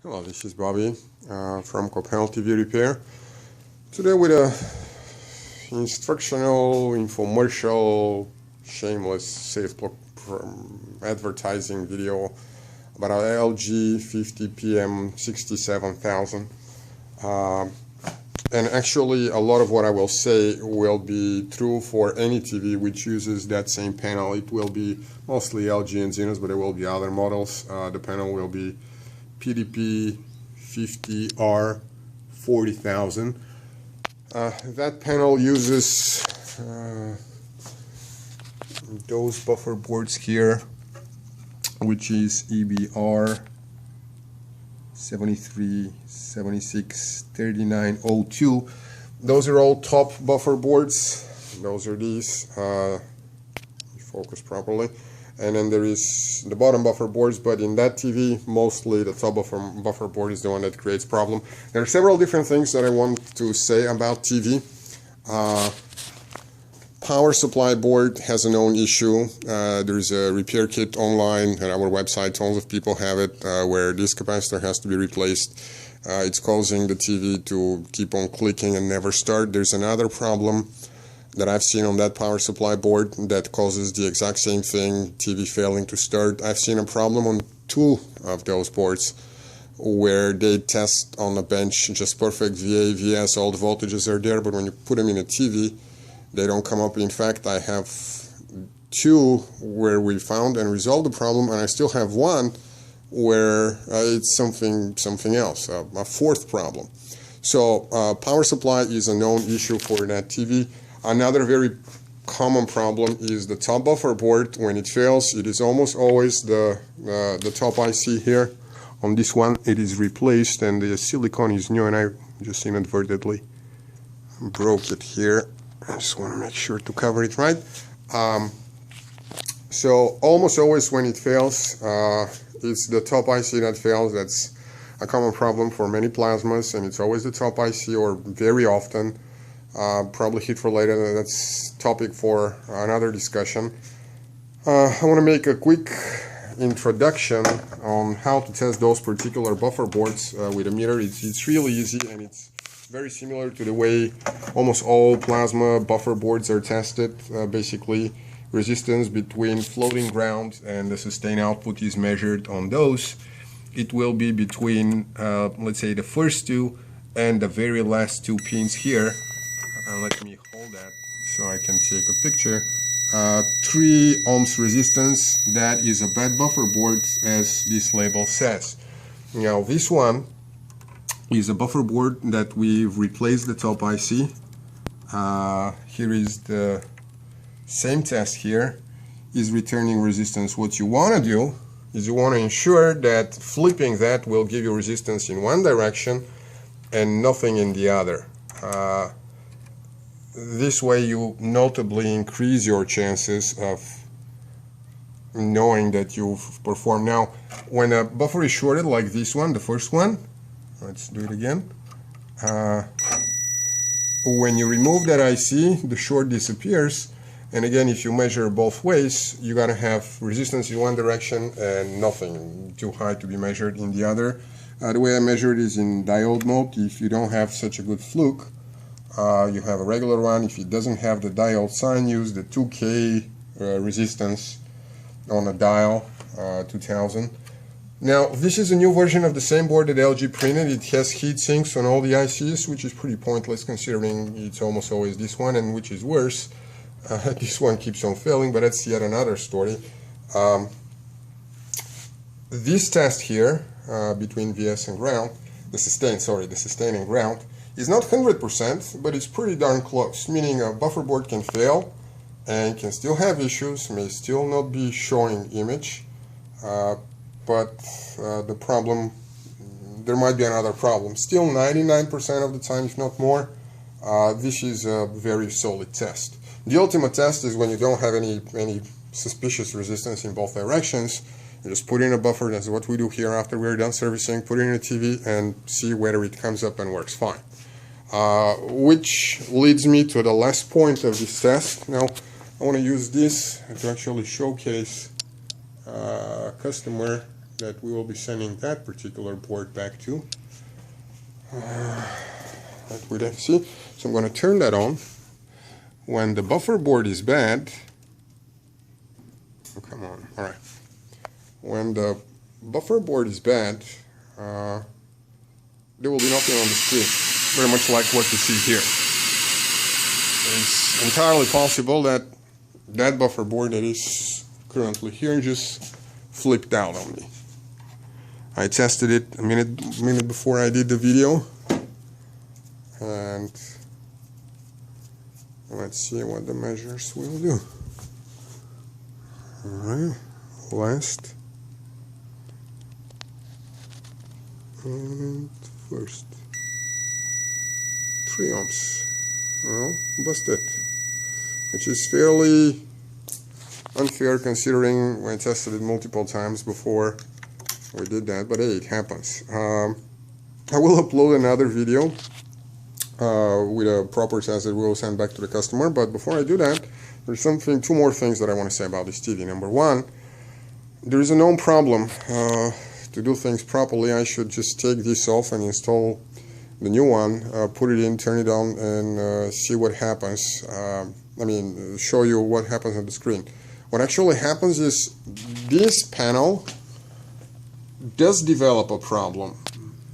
Hello, this is Bobby from Copel TV Repair. Today with a instructional, infomercial, shameless safe advertising video about our LG 50PM6700. And actually a lot of what I will say will be true for any TV which uses that same panel. It will be mostly LG and Xenos, but there will be other models. The panel will be PDP 50R 40,000. That panel uses those buffer boards here, which is EBR 73763902. Those are all top buffer boards. Those are these. Focus properly. And then there is the bottom buffer boards, but in that TV, mostly the top buffer board is the one that creates problem. There are several different things that I want to say about TV. Power supply board has a known issue. There's a repair kit online at our website. Tons of people have it, where this capacitor has to be replaced. It's causing the TV to keep on clicking and never start. There's another problem that I've seen on that power supply board that causes the exact same thing, TV failing to start. I've seen a problem on two of those boards where they test on the bench just perfect VA, VS, all the voltages are there, but when you put them in a TV, they don't come up. In fact, I have two where we found and resolved the problem, and I still have one where it's something else, a fourth problem. So power supply is a known issue for that TV. Another very common problem is the top buffer board. When it fails, it is almost always the top IC here. On this one, it is replaced, and the silicone is new, and I just inadvertently broke it here. I just want to make sure to cover it right. So almost always when it fails, it's the top IC that fails. That's a common problem for many plasmas, and it's always the top IC, or very often probably heat related. That's topic for another discussion. I want to make a quick introduction on how to test those particular buffer boards with a meter. It's really easy, and it's very similar to the way almost all plasma buffer boards are tested. Basically, resistance between floating ground and the sustained output is measured on those. It will be between, let's say, the first two and the very last two pins here. Let me hold that so I can take a picture. 3 ohms resistance. That is a bad buffer board, as this label says. Now this one is a buffer board that we've replaced the top IC. Here is the same test here, is returning resistance. What you want to do is you want to ensure that flipping that will give you resistance in one direction and nothing in the other. This way you notably increase your chances of knowing that you've performed. Now, when a buffer is shorted like this one, the first one, let's do it again. When you remove that IC, the short disappears. And again, if you measure both ways, you're going to have resistance in one direction and nothing too high to be measured in the other. The way I measure it is in diode mode. If you don't have such a good fluke, you have a regular one. If it doesn't have the diode sign, use the 2K resistance on a dial, 2000. Now, this is a new version of the same board that LG printed. It has heat sinks on all the ICs, which is pretty pointless considering it's almost always this one, and which is worse. This one keeps on failing, but that's yet another story. This test here, between VS and ground, the sustain and ground, is not 100%, but it's pretty darn close, meaning a buffer board can fail and can still have issues, may still not be showing image, but the problem, there might be another problem. Still 99% of the time, if not more, this is a very solid test. The ultimate test is when you don't have any suspicious resistance in both directions. You just put in a buffer. That's what we do here after we're done servicing. Put it in a TV and see whether it comes up and works fine. Which leads me to the last point of this test. Now, I want to use this to actually showcase a customer that we will be sending that particular board back to. That we can see. So I'm going to turn that on. When the buffer board is bad, oh, come on, all right. When the buffer board is bad, there will be nothing on the screen, very much like what you see here. It's entirely possible that that buffer board that is currently here just flipped out on me. I tested it a minute before I did the video, and let's see what the measures will do. Alright, last and first. 3 ohms. Well, busted. Which is fairly unfair considering I tested it multiple times before we did that, but hey, it happens. I will upload another video with a proper test that we will send back to the customer, but before I do that, there's two more things that I want to say about this TV. Number one, there is a known problem. To do things properly, I should just take this off and install the new one, put it in, turn it on, and see what happens. Show you what happens on the screen. What actually happens is this panel does develop a problem,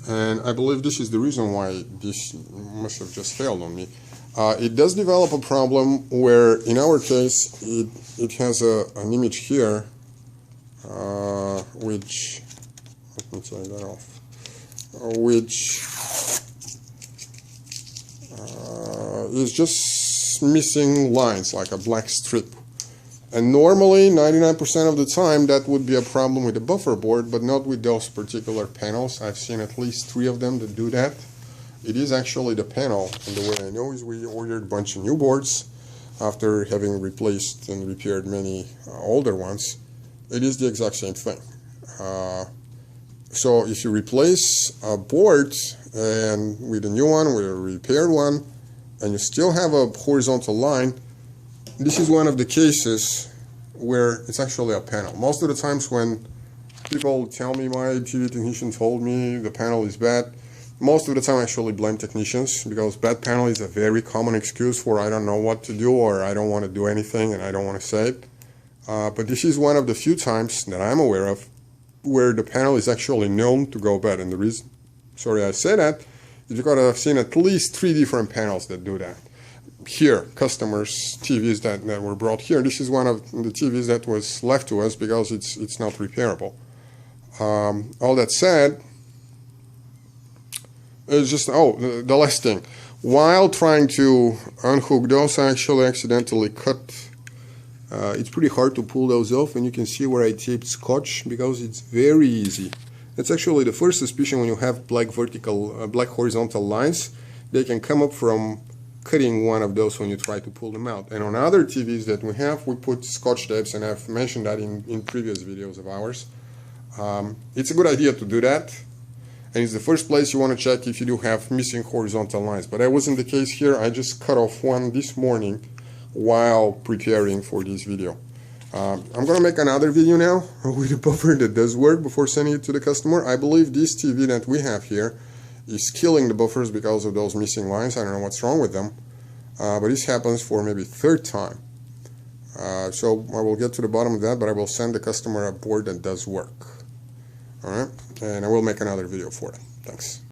and I believe this is the reason why this must have just failed on me. It does develop a problem where, in our case, it has an image here, which, let me take that off, which is just missing lines, like a black strip. And normally, 99% of the time, that would be a problem with the buffer board, but not with those particular panels. I've seen at least 3 of them that do that. It is actually the panel, and the way I know is we ordered a bunch of new boards after having replaced and repaired many older ones. It is the exact same thing. So if you replace a board and with a new one, with a repaired one, and you still have a horizontal line, this is one of the cases where it's actually a panel. Most of the times when people tell me my TV technician told me the panel is bad, most of the time I actually blame technicians, because bad panel is a very common excuse for I don't know what to do, or I don't want to do anything and I don't want to say it. But this is one of the few times that I'm aware of where the panel is actually known to go bad. And the reason, sorry I say that, is because I've seen at least 3 different panels that do that. Here, customers' TVs that were brought here. This is one of the TVs that was left to us because it's not repairable. All that said, it's just, the last thing. While trying to unhook those, I actually accidentally cut. It's pretty hard to pull those off, and you can see where I taped scotch because it's very easy. That's actually the first suspicion when you have black horizontal lines. They can come up from cutting one of those when you try to pull them out. And on other TVs that we have, we put scotch tapes, and I've mentioned that in previous videos of ours. It's a good idea to do that, and it's the first place you want to check if you do have missing horizontal lines. But that wasn't the case here. I just cut off one this morning while preparing for this video. I'm going to make another video now with a buffer that does work before sending it to the customer. I believe this TV that we have here is killing the buffers because of those missing lines. I don't know what's wrong with them, but this happens for maybe 3rd time. So I will get to the bottom of that, but I will send the customer a board that does work. Alright, and I will make another video for it. Thanks.